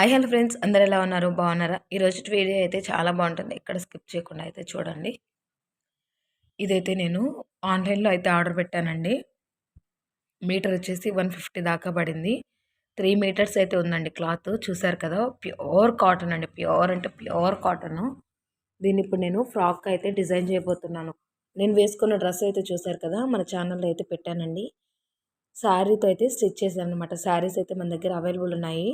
Hi hello friends, అందరు ఎలా ఉన్నారు? బాగున్నారా? ఈరోజు వీడియో అయితే చాలా బాగుంటుంది. ఎక్కడ స్కిప్ చేయకుండా అయితే చూడండి. ఇదైతే నేను ఆన్లైన్లో అయితే ఆర్డర్ పెట్టానండి. మీటర్ వచ్చేసి 150 దాకా పడింది. 3 మీటర్స్ అయితే ఉందండి క్లాత్. చూసారు కదా, ప్యూర్ కాటన్ అండి. ప్యూర్ అంటే ప్యూర్ కాటన్. దీన్ని ఇప్పుడు నేను ఫ్రాక్ అయితే డిజైన్ చేయబోతున్నాను. నేను వేసుకున్న డ్రెస్ అయితే చూసారు కదా, మన ఛానల్లో అయితే పెట్టానండి. శారీతో అయితే స్టిచ్ చేశాను అనమాట. శారీస్ అయితే మన దగ్గర అవైలబుల్ ఉన్నాయి.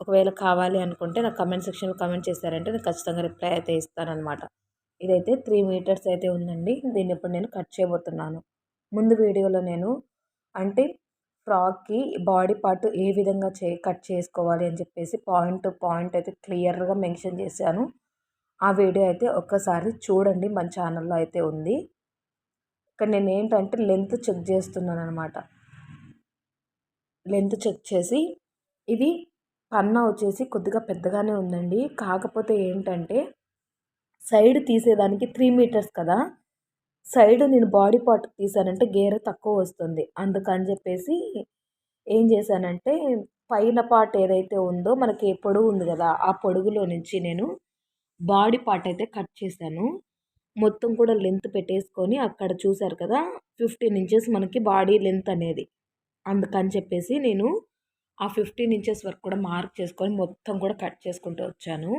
ఒకవేళ కావాలి అనుకుంటే నాకు కమెంట్ సెక్షన్లో కమెంట్ చేశారంటే నేను ఖచ్చితంగా రిప్లై అయితే ఇస్తానన్నమాట. ఇదైతే 3 మీటర్స్ అయితే ఉందండి. దీన్ని ఇప్పుడు నేను కట్ చేయబోతున్నాను. ముందు వీడియోలో నేను అంటే ఫ్రాక్కి బాడీ పార్ట్ ఏ విధంగా కట్ చేసుకోవాలి అని చెప్పేసి పాయింట్ టు పాయింట్ అయితే క్లియర్గా మెన్షన్ చేశాను. ఆ వీడియో అయితే ఒక్కసారి చూడండి, మన ఛానల్లో అయితే ఉంది. ఇక్కడ నేను ఏంటంటే లెంత్ చెక్ చేస్తున్నాను అనమాట. లెంత్ చెక్ చేసి ఇది పన్నా వచ్చేసి కొద్దిగా పెద్దగానే ఉందండి. కాకపోతే ఏంటంటే సైడ్ తీసేదానికి 3 మీటర్స్ కదా, సైడ్ నేను బాడీ పార్ట్ తీసానంటే గేర తక్కువ వస్తుంది. అందుకని చెప్పేసి ఏం చేశానంటే పైన పార్ట్ ఏదైతే ఉందో మనకి పొడుగు ఉంది కదా, ఆ పొడుగులో నుంచి నేను బాడీ పార్ట్ అయితే కట్ చేశాను. మొత్తం కూడా లెంత్ పెట్టేసుకొని అక్కడ చూసారు కదా, 15 ఇంచెస్ మనకి బాడీ లెంత్ అనేది. అందుకని చెప్పేసి నేను ఆ 15 ఇంచెస్ వరకు కూడా మార్క్ చేసుకొని మొత్తం కూడా కట్ చేసుకుంటూ వచ్చాను.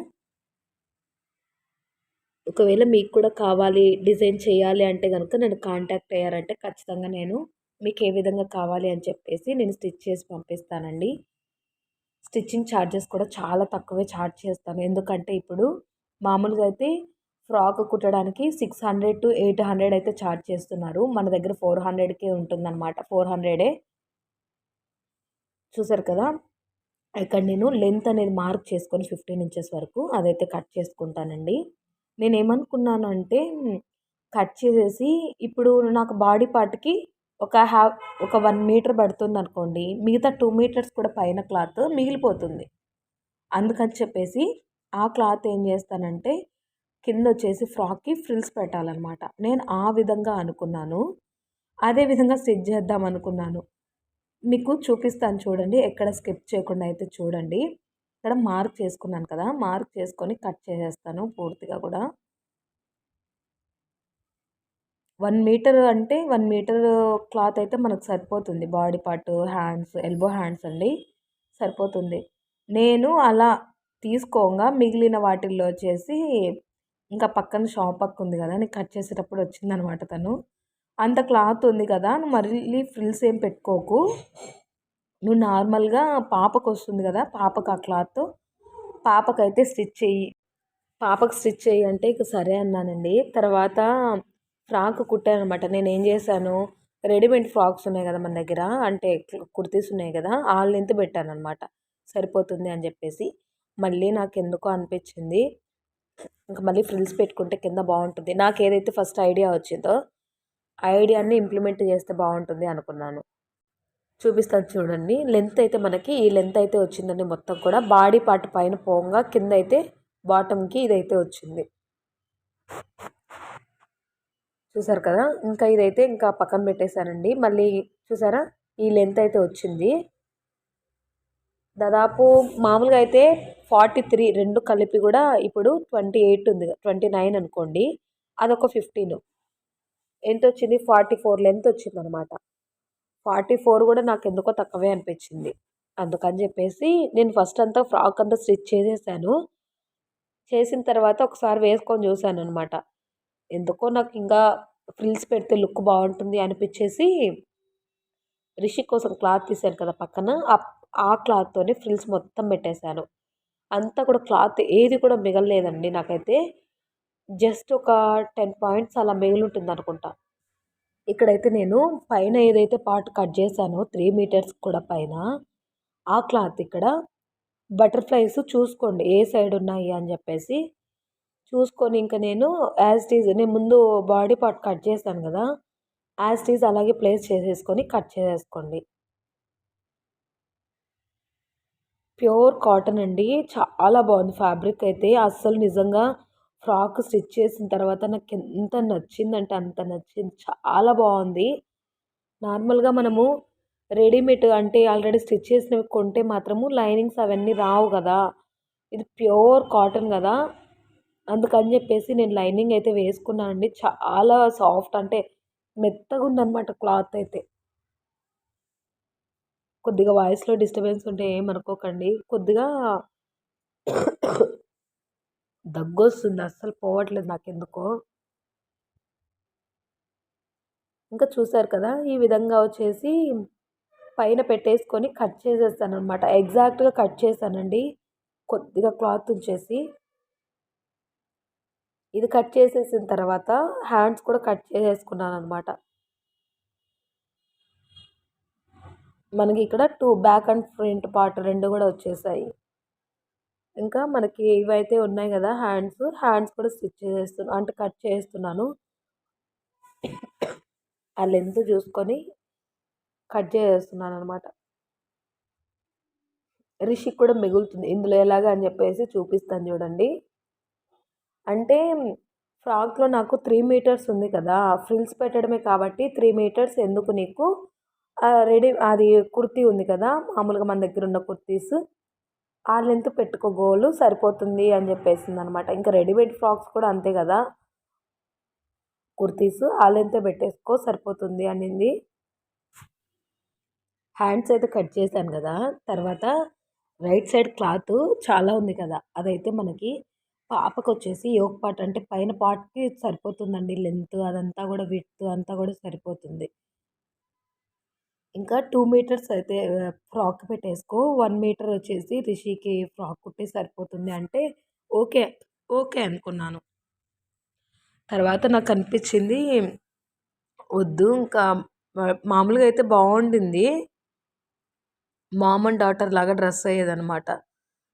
ఒకవేళ మీకు కూడా కావాలి, డిజైన్ చేయాలి అంటే కనుక నన్ను కాంటాక్ట్ అయ్యారంటే ఖచ్చితంగా నేను మీకు ఏ విధంగా కావాలి అని చెప్పేసి నేను స్టిచ్ చేసి పంపిస్తానండి. స్టిచ్చింగ్ ఛార్జెస్ కూడా చాలా తక్కువే ఛార్జ్ చేస్తాను. ఎందుకంటే ఇప్పుడు మామూలుగా అయితే ఫ్రాక్ కుట్టడానికి 600 to 800 అయితే ఛార్జ్ చేస్తున్నారు. మన దగ్గర 400కే ఉంటుందన్నమాట. 400ఏ. చూసారు కదా, ఇక్కడ నేను లెంత్ అనేది మార్క్ చేసుకొని 15 ఇంచెస్ వరకు అదైతే కట్ చేసుకుంటానండి. నేనేమనుకున్నాను అంటే కట్ చేసేసి ఇప్పుడు నాకు బాడీ పార్ట్కి ఒక 1 మీటర్ పడుతుంది అనుకోండి, మిగతా 2 మీటర్స్ కూడా పైన క్లాత్ మిగిలిపోతుంది. అందుకని చెప్పేసి ఆ క్లాత్ ఏం చేస్తానంటే కింద వచ్చేసి ఫ్రాక్కి ఫ్రిల్స్ పెట్టాలన్నమాట. నేను ఆ విధంగా అనుకున్నాను. అదే విధంగా స్టిచ్ చేద్దాం అనుకున్నాను. మీకు చూపిస్తాను చూడండి, ఎక్కడ స్కిప్ చేయకుండా అయితే చూడండి. ఇక్కడ మార్క్ చేసుకున్నాను కదా, మార్క్ చేసుకొని కట్ చేసేస్తాను పూర్తిగా కూడా. 1 మీటర్ అంటే 1 మీటర్ క్లాత్ అయితే మనకు సరిపోతుంది. Body part, hands, elbow hands అండి సరిపోతుంది. నేను అలా తీసుకోగా మిగిలిన వాటిల్లో వచ్చేసి ఇంకా పక్కన షాప్ పక్క ఉంది కదా, నేను కట్ చేసేటప్పుడు వచ్చిందనమాట తను. అంత క్లాత్ ఉంది కదా, నువ్వు మళ్ళీ ఫ్రిల్స్ ఏం పెట్టుకోకు, నువ్వు నార్మల్గా పాపకు వస్తుంది కదా, పాపకు ఆ క్లాత్ పాపకైతే స్టిచ్ చెయ్యి, పాపకు స్టిచ్ చెయ్యి అంటే ఇక సరే అన్నానండి. తర్వాత ఫ్రాక్ కుట్టానమాట. నేను ఏం చేశాను, రెడీమేడ్ ఫ్రాక్స్ ఉన్నాయి కదా మన దగ్గర, అంటే కుర్తీస్ ఉన్నాయి కదా, ఆ లెంత్ పెట్టాను అనమాట. సరిపోతుంది అని చెప్పేసి మళ్ళీ నాకు ఎందుకో అనిపించింది ఇంకా మళ్ళీ ఫ్రిల్స్ పెట్టుకుంటే కింద బాగుంటుంది. నాకు ఏదైతే ఫస్ట్ ఐడియా వచ్చిందో ఆ ఐడియాని ఇంప్లిమెంట్ చేస్తే బాగుంటుంది అనుకున్నాను. చూపిస్తాను చూడండి. లెంత్ అయితే మనకి ఈ లెంత్ అయితే వచ్చిందండి. మొత్తం కూడా బాడీ పార్ట్ పైన పోగా కింద అయితే బాటమ్కి ఇదైతే వచ్చింది. చూసారు కదా, ఇంకా ఇదైతే ఇంకా పక్కన పెట్టేశానండి. మళ్ళీ చూసారా, ఈ లెంత్ అయితే వచ్చింది. దాదాపు మామూలుగా అయితే 43 రెండు కలిపి కూడా ఇప్పుడు 28 ఉంది, 29 అనుకోండి, అదొక 15 ఎంత వచ్చింది, 44 లెంత్ వచ్చింది అనమాట. 44 కూడా నాకు ఎందుకో తక్కువే అనిపించింది. అందుకని చెప్పేసి నేను ఫస్ట్ అంతా ఫ్రాక్ అంతా స్టిచ్ చేసేసాను. చేసిన తర్వాత ఒకసారి వేసుకొని చూశాను అనమాట. ఎందుకో నాకు ఇంకా ఫ్రిల్స్ పెడితే లుక్ బాగుంటుంది అనిపించేసి రిషి కోసం క్లాత్ తీసాను కదా పక్కన, ఆ క్లాత్తోనే ఫ్రిల్స్ మొత్తం పెట్టేశాను. అంతా కూడా క్లాత్ ఏది కూడా మిగలలేదండి. నాకైతే జస్ట్ ఒక 10 పాయింట్స్ అలా మిగిలి ఉంటుంది అనుకుంటా. ఇక్కడైతే నేను పైన ఏదైతే పార్ట్ కట్ చేశానో 3 మీటర్స్ కూడా పైన ఆ క్లాత్ ఇక్కడ బటర్ఫ్లైస్ చూసుకోండి ఏ సైడ్ ఉన్నాయి అని చెప్పేసి చూసుకొని ఇంకా నేను యాజ్ ఇట్ ఈజ్ నేను ముందు బాడీ పార్ట్ కట్ చేశాను కదా, యాజ్ ఇట్ ఈజ్ అలాగే ప్లేస్ చేసేసుకొని కట్ చేసేసుకోండి. ప్యూర్ కాటన్ అండి, చాలా బాగుంది ఫ్యాబ్రిక్ అయితే. అస్సలు నిజంగా ఫ్రాక్ స్టిచ్ చేసిన తర్వాత నాకు ఎంత నచ్చిందంటే అంత నచ్చింది. చాలా బాగుంది. నార్మల్గా మనము రెడీమేడ్ అంటే ఆల్రెడీ స్టిచ్ చేసినవి కొంటే మాత్రము లైనింగ్స్ అవన్నీ రావు కదా, ఇది ప్యూర్ కాటన్ కదా, అందుకని చెప్పేసి నేను లైనింగ్ అయితే వేసుకున్నానండి. చాలా సాఫ్ట్ అంటే మెత్తగా ఉందన్నమాట క్లాత్ అయితే. కొద్దిగా వాయిస్లో డిస్టర్బెన్స్ ఉంటే ఏమనుకోకండి. కొద్దిగా దగ్గొస్తుంది, అస్సలు పోవట్లేదు నాకెందుకో. ఇంకా చూసారు కదా, ఈ విధంగా వచ్చేసి పైన పెట్టేసుకొని కట్ చేసేస్తానమాట. ఎగ్జాక్ట్గా కట్ చేశానండి, కొద్దిగా క్లాత్ ఉంచేసి. ఇది కట్ చేసేసిన తర్వాత హ్యాండ్స్ కూడా కట్ చేసేసుకున్నాను అనమాట. మనకి ఇక్కడ బ్యాక్ అండ్ ఫ్రంట్ పార్ట్ రెండు కూడా వచ్చేసాయి. ఇంకా మనకి ఇవైతే ఉన్నాయి కదా హ్యాండ్స్ కూడా స్టిచ్ చేసేస్తున్నాను, అంటే కట్ చేస్తున్నాను. ఆ లెంత్ చూసుకొని కట్ చేసేస్తున్నాను అనమాట. రిషికి కూడా మిగులుతుంది ఇందులో ఎలాగా అని చెప్పేసి చూపిస్తాను చూడండి. అంటే ఫ్రాక్లో నాకు 3 మీటర్స్ ఉంది కదా, ఫ్రిల్స్ పెట్టడమే కాబట్టి 3 మీటర్స్ ఎందుకు నీకు, రెడీ అది కుర్తీ ఉంది కదా మామూలుగా మన దగ్గర ఉన్న కుర్తీస్, ఆ లెంత్ పెట్టుకో గోలు సరిపోతుంది అని చెప్పేసింది అనమాట. ఇంకా రెడీమేడ్ ఫ్రాక్స్ కూడా అంతే కదా, కుర్తీస్ ఆ లెంతే పెట్టేసుకో సరిపోతుంది అనింది. హ్యాండ్స్ అయితే కట్ చేశాను కదా, తర్వాత రైట్ సైడ్ క్లాత్ చాలా ఉంది కదా, అదైతే మనకి పాపకు వచ్చేసి యోక్ పార్ట్ అంటే పైన పార్ట్కి సరిపోతుందండి. లెంత్ అదంతా కూడా విడ్త్ అంతా కూడా సరిపోతుంది. ఇంకా 2 మీటర్స్ అయితే ఫ్రాక్ పెట్టేసుకో, 1 మీటర్ వచ్చేసి రిషికి ఫ్రాక్ కుట్టే సరిపోతుంది అంటే ఓకే ఓకే అనుకున్నాను. తర్వాత నాకు అనిపించింది వద్దు, ఇంకా మామూలుగా అయితే బాగుండింది, మామ్ అండ్ డాటర్ లాగా డ్రెస్ అయ్యేదనమాట,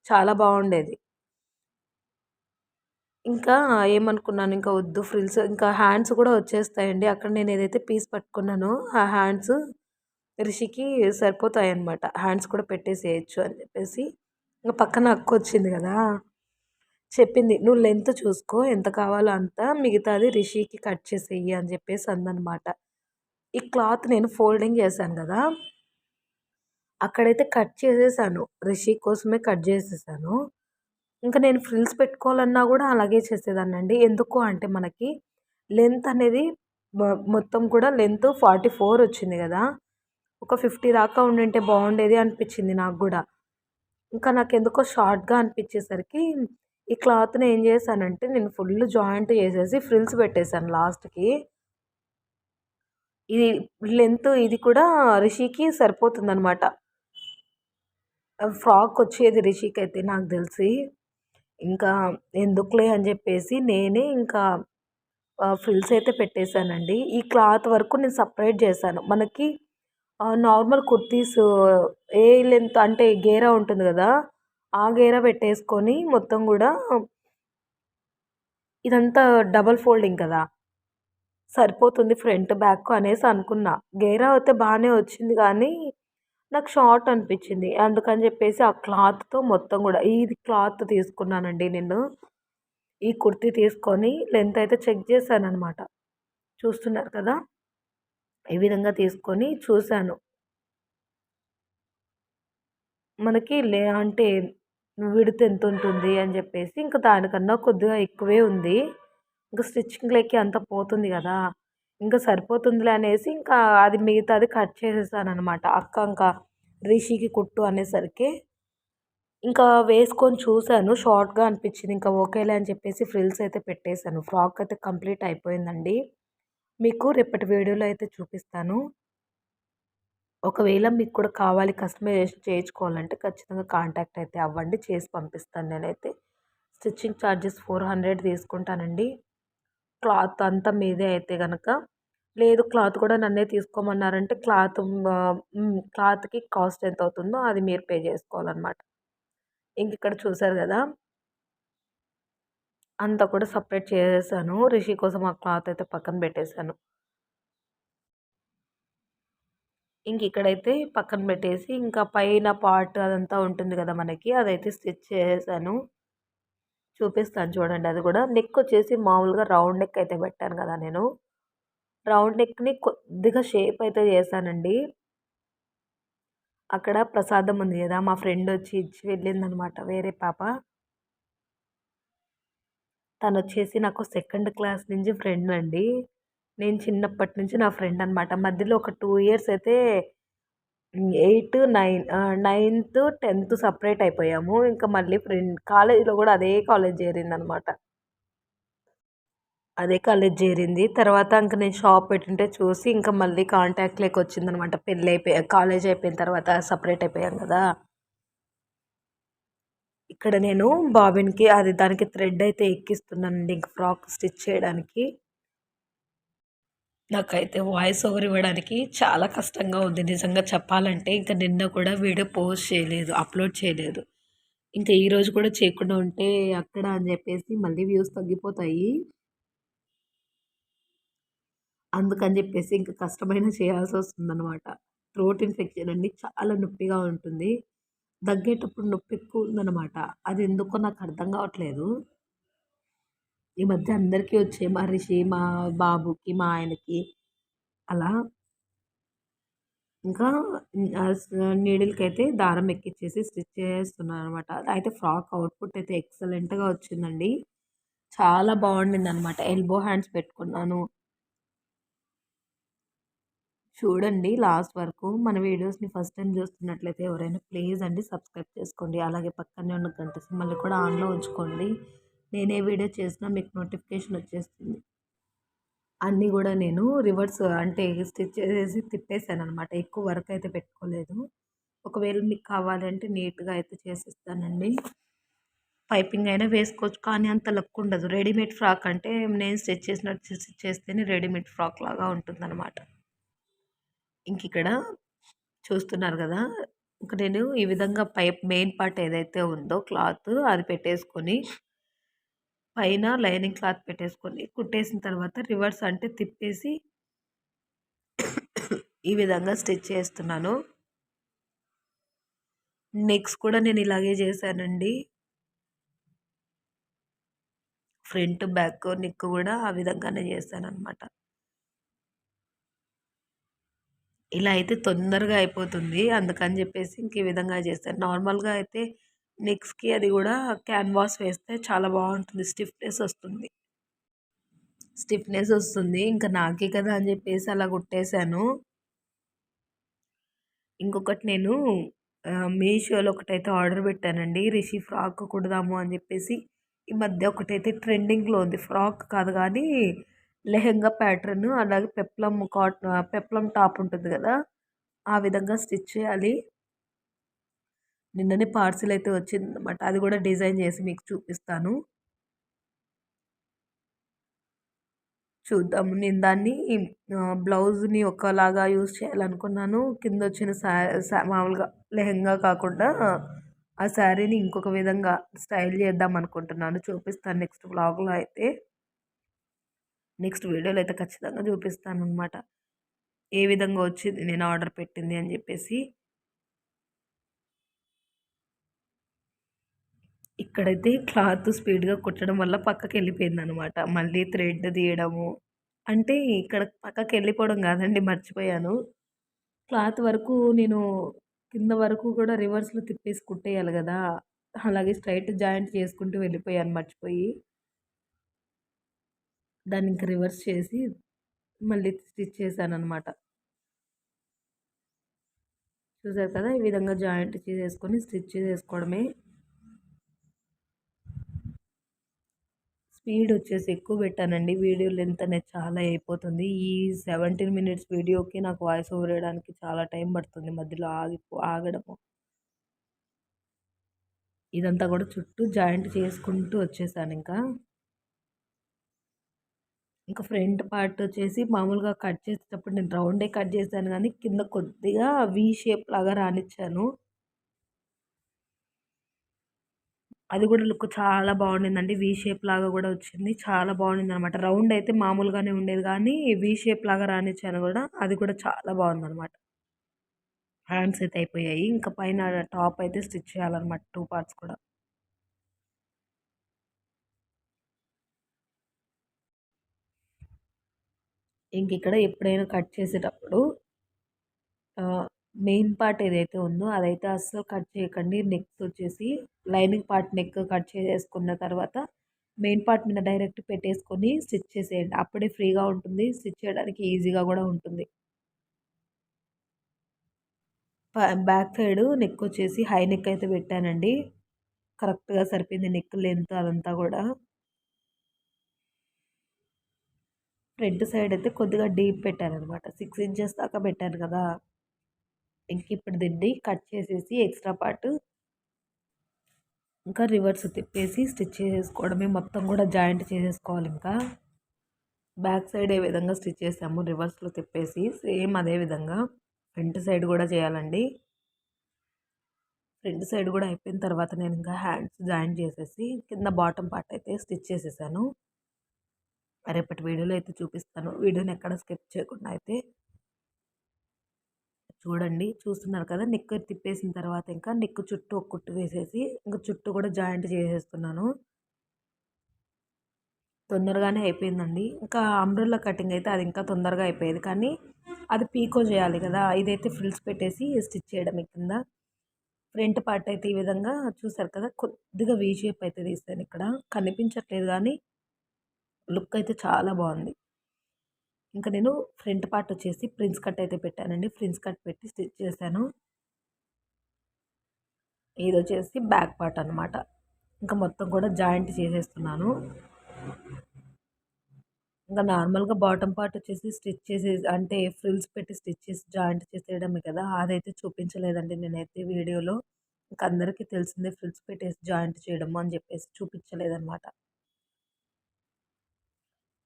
చాలా బాగుండేది. ఇంకా ఏమనుకున్నాను, ఇంకా వద్దు ఫ్రిల్స్, ఇంకా హ్యాండ్స్ కూడా వచ్చేస్తాయండి. అక్కడ నేను ఏదైతే పీస్ పట్టుకున్నానో ఆ హ్యాండ్స్ రిషికి సరిపోతాయన్నమాట, హ్యాండ్స్ కూడా పెట్టేసేయచ్చు అని చెప్పేసి. ఇంకా పక్కన అక్క వచ్చింది కదా, చెప్పింది నువ్వు లెంత్ చూసుకో ఎంత కావాలో అంత, మిగతాది రిషికి కట్ చేసేయి అని చెప్పేసి అందనమాట. ఈ క్లాత్ నేను ఫోల్డింగ్ చేశాను కదా, అక్కడైతే కట్ చేసేసాను, రిషి కోసమే కట్ చేసేసాను. ఇంకా నేను ఫ్రిల్స్ పెట్టుకోవాలన్నా కూడా అలాగే చేసేదాన్నండి. ఎందుకు అంటే మనకి లెంత్ అనేది మొత్తం కూడా లెంత్ 44 వచ్చింది కదా, ఒక 50 దాకా ఉండింటే బాగుండేది అనిపించింది నాకు కూడా. ఇంకా నాకు ఎందుకో షార్ట్గా అనిపించేసరికి ఈ క్లాత్ని ఏం చేశానంటే నేను ఫుల్ జాయింట్ చేసేసి ఫ్రిల్స్ పెట్టేశాను లాస్ట్కి. ఇది లెంత్ ఇది కూడా రిషికి సరిపోతుందనమాట, ఫ్రాక్ వచ్చేది రిషికి అయితే నాకు తెలిసి. ఇంకా ఎందుకులే అని చెప్పేసి నేనే ఇంకా ఫ్రిల్స్ అయితే పెట్టేశానండి. ఈ క్లాత్ వరకు నేను సపరేట్ చేశాను. మనకి నార్మల్ కుర్తీస్ ఏ లెంత్ అంటే గేరా ఉంటుంది కదా, ఆ గేరా పెట్టేసుకొని మొత్తం కూడా ఇదంతా డబల్ ఫోల్డింగ్ కదా, సరిపోతుంది ఫ్రంట్ బ్యాక్ అనేసి అనుకున్నా. గేరా అయితే బాగానే వచ్చింది కానీ నాకు షార్ట్ అనిపించింది, అందుకని చెప్పేసి ఆ క్లాత్తో మొత్తం కూడా ఇది క్లాత్ తీసుకున్నానండి నేను. ఈ కుర్తీ తీసుకొని లెంత్ అయితే చెక్ చేశాను అనమాట. చూస్తున్నారు కదా, ఈ విధంగా తీసుకొని చూశాను. మనకి అంటే విడ్త్ ఎంత ఉంటుంది అని చెప్పేసి, ఇంకా దానికన్నా కొద్దిగా ఎక్కువే ఉంది. ఇంకా స్టిచ్చింగ్లకి అంత పోతుంది కదా, ఇంకా సరిపోతుందిలే అనేసి ఇంకా అది మిగతాది కట్ చేసేసాను అనమాట. అక్క ఇంకా రిషికి కుట్టు అనేసరికి ఇంకా వేసుకొని చూశాను, షార్ట్గా అనిపించింది. ఇంకా ఓకేలే అని చెప్పేసి ఫ్రిల్స్ అయితే పెట్టేశాను. ఫ్రాక్ అయితే కంప్లీట్ అయిపోయిందండి. మీకు రేపటి వీడియోలో అయితే చూపిస్తాను. ఒకవేళ మీకు కూడా కావాలి కస్టమైజేషన్ చేయించుకోవాలంటే ఖచ్చితంగా కాంటాక్ట్ అయితే అవ్వండి, చేసి పంపిస్తాను నేనైతే. స్టిచ్చింగ్ ఛార్జెస్ 400 తీసుకుంటానండి. క్లాత్ అంతా మీదే అయితే కనుక, లేదు క్లాత్ కూడా నన్నే తీసుకోమన్నారంటే క్లాత్కి కాస్ట్ ఎంత అవుతుందో అది మీరు పే చేసుకోవాలన్నమాట. ఇంక ఇక్కడ చూసారు కదా, అంతా కూడా సపరేట్ చేసేసాను. రిషి కోసం ఆ క్లాత్ అయితే పక్కన పెట్టేశాను. ఇంక ఇక్కడైతే పక్కన పెట్టేసి ఇంకా పైన పార్ట్ అదంతా ఉంటుంది కదా మనకి, అదైతే స్టిచ్ చేసేసాను. చూపిస్తాను చూడండి. అది కూడా నెక్ వచ్చేసి మామూలుగా రౌండ్ నెక్ అయితే పెట్టాను కదా నేను, రౌండ్ నెక్ని కొద్దిగా షేప్ అయితే చేశానండి. అక్కడ ప్రసాదం ఉంది కదా, మా ఫ్రెండ్ వచ్చి ఇచ్చి వెళ్ళిందనమాట వేరే పాప, తనొచ్చేసి నాకు సెకండ్ క్లాస్ నుంచి ఫ్రెండ్ అండి. నేను చిన్నప్పటి నుంచి నా ఫ్రెండ్ అనమాట. మధ్యలో ఒక 2 ఇయర్స్ అయితే 9థ్, 10థ్ సెపరేట్ అయిపోయాము. ఇంకా మళ్ళీ కాలేజ్‌లో గూడా అదే కాలేజ్ చేరిందనమాట. అదే కాలేజ్ చేరింది. తర్వాత ఇంక నేను షాప్ పెట్టుంటే చూసి ఇంకా మళ్ళీ కాంటాక్ట్‌లోకి వచ్చిందనమాట. కాలేజ్ అయిపోయిన తర్వాత సెపరేట్ అయిపోయాం గదా! ఇక్కడ నేను బాబిన్‌కి దానికి థ్రెడ్ అయితే ఎక్కిస్తున్నానండి. ఇంక ఫ్రాక్ స్టిచ్ చేయడానికి. నాకైతే వాయిస్ ఓవర్ ఇవ్వడానికి చాలా కష్టంగా ఉంది నిజంగా చెప్పాలంటే. ఇంక నిన్న కూడా వీడియో పోస్ట్ చేయలేదు. అప్‌లోడ్ చేయలేదు. ఇంకా ఈరోజు కూడా చేయకుండా ఉంటే అక్కడ అని చెప్పేసి మళ్ళీ వ్యూస్ తగ్గిపోతాయి. అందుకని చెప్పేసి ఇంక కష్టమైనా చేయాల్సొస్తుందనమాట. థ్రోట్ ఇన్ఫెక్షన్ అండి. చాలా నొప్పిగా ఉంటుంది. దగ్గేటప్పుడు నొప్పి ఎక్కువుందనమాట. అదెందుకో నాకు అర్థం కావట్లేదు. ఈ మధ్య అందరికీ వచ్చాయి. మా మా బాబుకి, మా ఆయనకి అలా. ఇంకా నీడిల్‌కైతే దారం ఎక్కిచ్చేసి స్టిచ్ చేస్తున్నాననమాట. అయితే ఫ్రాక్ అవుట్‌పుట్ అయితే ఎక్సలెంట్‌గా వచ్చిందండి. చాలా బావుండిందనమాట. ఎల్బో హ్యాండ్స్ పెట్టుకున్నాను. చూడండి లాస్ట్ వరకు. మన వీడియోస్‌ని ఫస్ట్ టైమ్ చూస్తున్నట్లయితే ఎవరైనా ప్లీజ్ అండి సబ్స్క్రైబ్ చేసుకోండి. అలాగే పక్కనే ఉన్న గంట సింబల్‌ని కూడా ఆన్‌లో ఉంచుకోండి. నేనే వీడియో చేసినా మీకు నోటిఫికేషన్ వచ్చేస్తుంది. అన్నీ గూడా నేను రివర్స్ అంటే స్టిచ్ చేసేసి తిప్పేసాననమాట. ఎక్కువ వర్క్ అయితే పెట్టుకోలేదు. ఒకవేళ మీకు కావాలంటే నీట్‌గా అయితే చేసిస్తానండి. పైపింగ్ అయినా వేసుకోవచ్చు. కానీ అంత లుక్ ఉండదు. రెడీమేడ్ ఫ్రాక్ అంటే నేను స్టిచ్ చేసినట్టు స్టిచ్ చేస్తేనే రెడీమేడ్ ఫ్రాక్ లాగా ఉంటుందనమాట. ఇంకిక్కడ చూస్తున్నారు గదా! ఇంక నేను ఈ విధంగా మెయిన్ పార్ట్ ఏదైతే ఉందో క్లాత్ అది పెట్టేసుకొని, పైన లైనింగ్ క్లాత్ పెట్టేసుకొని, కుట్టేసిన తర్వాత రివర్స్ అంటే తిప్పేసి ఈ విధంగా స్టిచ్ చేస్తున్నాను. నెక్స్ కూడా నేను ఇలాగే చేశానండి. ఫ్రంట్, బ్యాక్ నెక్ కూడా ఆ విధంగానే చేశాననమాట. ఇలా అయితే తొందరగా అయిపోతుంది. అందుకని జెప్పేసి ఇంక ఈ విధంగా చేశాను. నార్మల్‌గా అయితే నెక్స్‌కి అది గూడా క్యాన్వాస్ వేస్తే చాలా బావుంటుంది. స్టిఫ్‌నెస్ ఒస్తుంది. ఇంక నాకే కదా అని జెప్పేసి అలా కుట్టేశాను. ఇంకొకటి నేను మీషోలో ఒకటైతే ఆర్డర్ పెట్టానండి. రిషి ఫ్రాక్ కుడదాము అని జెప్పేసి. ఈ మధ్య ఒకటైతే ట్రెండింగ్‌లో ఉంది. ఫ్రాక్ కాదు గానీ లెహెంగా ప్యాటర్న్ అలాగే పెప్లమ్ టాప్ ఉంటుంది గదా! ఆ విధంగా స్టిచ్ చేయాలి. నిన్ననే పార్సిల్ అయితే వచ్చిందనమాట. అది గూడా డిజైన్ చేసి మీకు చూపిస్తాను. చూద్దాం. నేను దాన్ని బ్లౌజ్‌ని ఒకలాగా యూజ్ చేయాలనుకున్నాను. కిందొచ్చిన మామూలుగా లెహెంగా కాకుండా ఆ శారీని ఇంకొక విధంగా స్టైల్ చేద్దాం అనుకుంటున్నాను. చూపిస్తాను నెక్స్ట్ వ్లాగ్‌లో అయితే. నెక్స్ట్ వీడియోలో అయితే ఖచ్చితంగా చూపిస్తాననమాట. ఏ విధంగా వచ్చింది నేను ఆర్డర్ పెట్టింది అని జెప్పేసి. ఇక్కడైతే క్లాత్ స్పీడ్‌గా కుట్టడం వల్ల పక్కకెళ్ళిపోయిందనమాట. మళ్ళీ థ్రెడ్ తీయడము. అంటే ఇక్కడ పక్కకెళ్ళిపోవడం గాదండి మర్చిపోయాను. క్లాత్ వరకు నేను కింద వరకు కూడా రివర్స్‌లో తిప్పేసి కుట్టేయాలి గదా! అలాగే స్ట్రెయిట్ జాయింట్ చేసుకుంటూ వెళ్ళిపోయాను మర్చిపోయి. దాన్ని ఇంక రివర్స్ చేసి మళ్ళీ స్టిచ్ చేశాననమాట. చూసారు కదా! ఈ విధంగా జాయింట్ చేసేసుకొని స్టిచ్ చేసేసుకోవడమే. స్పీడ్ వచ్చేసి ఎక్కువ పెట్టానండి. వీడియో లెంత్ అనేది చాలా అయిపోతుంది. ఈ 17 మినిట్స్ వీడియోకి నాకు వాయిస్ ఓవర్ ఇవ్వడానికి చాలా టైం పడుతుంది. మధ్యలో ఆగడము. ఇదంతా కూడా చుట్టూ జాయింట్ చేసుకుంటూ వచ్చేసానింకా. ఇంకా ఫ్రంట్ పార్ట్ వచ్చేసి మామూలుగా కట్ చేసేటప్పుడు నేను రౌండే కట్ చేశాను గానీ, కింద కొద్దిగా వి షేప్ లాగా రానిచ్చాను. అది కూడా లుక్ చాలా బాగుండిందండి. వి షేప్ లాగా కూడా వచ్చింది. చాలా బాగుండిందనమాట. రౌండ్ అయితే మామూలుగానే ఉండేది కానీ, వి షేప్ లాగా రానిచ్చాను కూడా. అది కూడా చాలా బాగుందనమాట. హ్యాండ్స్ అయితే అయిపోయాయి. ఇంకా పైన టాప్ అయితే స్టిచ్ చేయాలనమాట 2 పార్ట్స్ కూడా. ఇంకిక్కడ ఎప్పుడైనా కట్ చేసేటప్పుడు మెయిన్ పార్ట్ ఏదైతే ఉందో అదైతే అస్సలు కట్ చేయకండి. నెక్ వచ్చేసి లైనింగ్ పార్ట్ నెక్ కట్ చేసేసుకున్న తర్వాత మెయిన్ పార్ట్ మీద డైరెక్ట్ పెట్టేసుకొని స్టిచ్ చేసేయండి. అప్పుడే ఫ్రీగా ఉంటుంది. స్టిచ్ చేయడానికి ఈజీగా గూడా ఉంటుంది. బ్యాక్ సైడు నెక్ వచ్చేసి హై నెక్ అయితే పెట్టానండి. కరెక్ట్‌గా సరిపోయింది నెక్ లెంత్ అదంతా గూడా. ఫ్రంట్ సైడ్ అయితే కొద్దిగా డీప్ పెట్టాననమాట. 6 ఇంచెస్ దాకా పెట్టాను కదా! ఇంకిప్పుడు దీన్ని కట్ చేసేసి ఎక్స్‌ట్రా పార్ట్ ఇంకా రివర్స్ తిప్పేసి స్టిచ్ చేసేసుకోవడమే. మొత్తం కూడా జాయింట్ చేసేసుకోవాలింకా. బ్యాక్ సైడ్ ఏ విధంగా స్టిచ్ చేసామో రివర్స్‌లో తిప్పేసి సేమ్ అదే విధంగా ఫ్రంట్ సైడ్ కూడా చేయాలండి. ఫ్రంట్ సైడ్ కూడా అయిపోయిన తర్వాత నేను ఇంకా హ్యాండ్స్ జాయిన్ చేసేసి కింద బాటమ్ పార్ట్ అయితే స్టిచ్ చేసేసాను. రేపటి వీడియోలో అయితే చూపిస్తాను. వీడియోని ఎక్కడ స్కిప్ చేయకుండా అయితే చూడండి. చూస్తున్నారు కదా! నెక్ తిప్పేసిన తర్వాత ఇంకా నెక్ చుట్టూ ఒక కుట్టు వేసేసి ఇంక చుట్టూ కూడా జాయింట్ చేసేస్తున్నాను. తొందరగానే అయిపోయిందండి. ఇంకా అంబ్రెల్లా కటింగ్ అయితే అది ఇంకా తొందరగా అయిపోయేది. కానీ అది పీకో చేయాలి కదా! ఇదైతే ఫ్రిల్స్ పెట్టేసి స్టిచ్ చేయడమే కింద. ఫ్రంట్ పార్ట్ అయితే ఈ విధంగా చూసారు కదా! కొద్దిగా వీ షేప్ అయితే తీసాను ఇక్కడ. కనిపించట్లేదు గానీ లుక్ అయితే చాలా బాగుంది. ఇంకా నేను ఫ్రంట్ పార్ట్ వచ్చేసి ప్రిన్స్ కట్ అయితే పెట్టానండి. ప్రిన్స్ కట్ పెట్టి స్టిచ్ చేశాను. ఇదొచ్చేసి బ్యాక్ పార్ట్ అనమాట. ఇంకా మొత్తం కూడా జాయింట్ చేసేస్తున్నాను. ఇంకా నార్మల్‌గా బాటమ్ పార్ట్ వచ్చేసి స్టిచ్ చేసేసి అంటే ఫ్రిల్స్ పెట్టి స్టిచ్ చేసి జాయింట్ చేసేయడమే కదా! అదైతే చూపించలేదండి నేనైతే వీడియోలో. ఇంక అందరికీ తెలిసిందే ఫ్రిల్స్ పెట్టేసి జాయింట్ చేయడము అని చెప్పేసి చూపించలేదనమాట.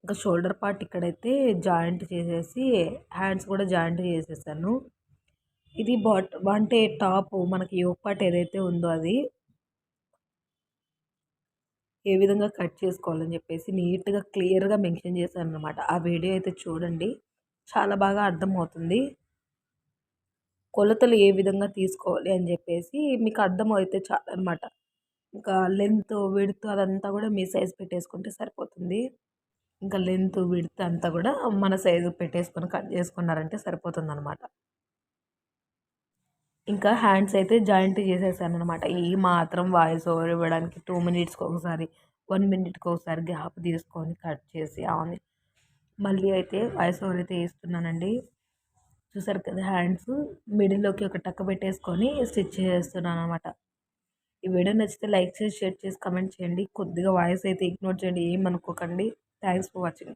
ఇంకా షోల్డర్ పార్ట్ ఇక్కడైతే జాయింట్ చేసేసి హ్యాండ్స్ కూడా జాయింట్ చేసేసాను. ఇది అంటే టాప్ మనకి యోక్ పార్ట్ ఏదైతే ఉందో అది ఏ విధంగా కట్ చేసుకోవాలని చెప్పేసి నీట్‌గా క్లియర్‌గా మెన్షన్ చేశాననమాట. ఆ వీడియో అయితే చూడండి. చాలా బాగా అర్థమవుతుంది. కొలతలు ఏ విధంగా తీసుకోవాలి అని చెప్పేసి మీకు అర్థమైతే చాలనమాట. ఇంకా లెంత్, విడ్త్ అదంతా కూడా మీ సైజ్ పెట్టేసుకుంటే సరిపోతుంది. ఇంకా లెంత్, విడ్త్ అంతా కూడా మన సైజు పెట్టేసుకొని కట్ చేసుకున్నారంటే సరిపోతుందనమాట. ఇంకా హ్యాండ్స్ అయితే జాయింట్ చేసేసాననమాట. ఈ మాత్రం వాయిస్ ఓవర్ ఇవ్వడానికి 2 మినిట్స్‌కి ఒకసారి, 1 మినిట్‌కి ఒకసారి గ్యాప్ తీసుకొని కట్ చేసి మళ్ళీ అయితే వాయిస్ ఓవర్ అయితే ఇస్తున్నానండి. చూసారు కదా! హ్యాండ్స్ మిడిల్‌లోకి ఒక టక్ పెట్టేసుకొని స్టిచ్ చేసేస్తున్నాననమాట. ఈ వీడియో నచ్చితే లైక్ చేసి, షేర్ చేసి, కామెంట్ చేయండి. కొద్దిగా వాయిస్ అయితే ఇగ్నోర్ చేయండి. ఏమనుకోకండి. Thanks for watching.